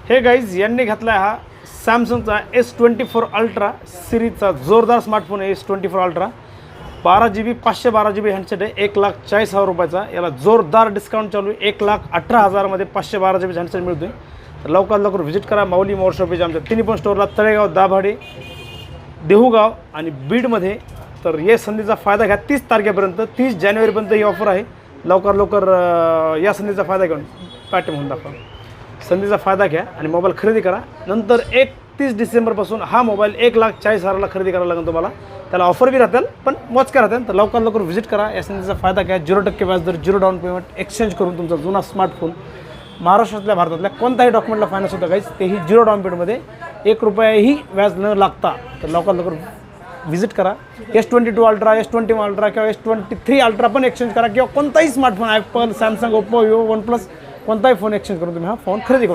हे गाईज यांनी घेतला आहे हा सॅमसंगचा S24 अल्ट्रा सिरीजचा जोरदार स्मार्टफोन आहे। S24 ultra 12GB 512GB handset आहे, 1,40,000 रुपयाचा। याला जोरदार डिस्काउंट चालू आहे, 1,18,000 मध्ये 512GB हँडसेट मिळतोय। तर लवकरात लवकर व्हिजिट करा माऊली मोर शॉपीच्या आमच्या तिन्ही पण स्टोअरला, तळेगाव, दाभाडे, देहूगाव आणि बीडमध्ये। तर या संधीचा फायदा घ्या 30 तारखेपर्यंत, 30 जानेवारीपर्यंत ही ऑफर आहे। लवकर या संधीचा फायदा घेऊन पॅट म्हणून दाखवा, संधीचा फायदा घ्या आणि मोबाईल खरेदी करा। नंतर 31 डिसेंबरपासून हा मोबाईल 1,40,000ला खरेदी करायला लागेल तुम्हाला। त्याला ऑफर बी राहतील पण मोजक्या राहतील। तर लवकर व्हिजिट करा, या संधीचा फायदा घ्या। 0% व्याजदर, 0 डाऊन पेमेंट, एक्सचेंज करून तुमचा जुना स्मार्टफोन महाराष्ट्रातल्या भारतातल्या कोणत्याही डॉक्युमेंटला फायनान्स होतं गाईज, तेही 0 डाऊन पेमेंटमध्ये, 1 रुपयाही व्याज न लागता। तर लवकर व्हिजिट करा। S22 अल्ट्रा, S21 अल्ट्रा किंवा S23 अल्ट्रा पण एक्सचेंज करा, किंवा कोणताही smartphone Apple, Samsung, Oppo, Vivo, one plus कोणताही फोन एक्सचेंज करून तुम्ही हा फोन खरेदी करू शकता।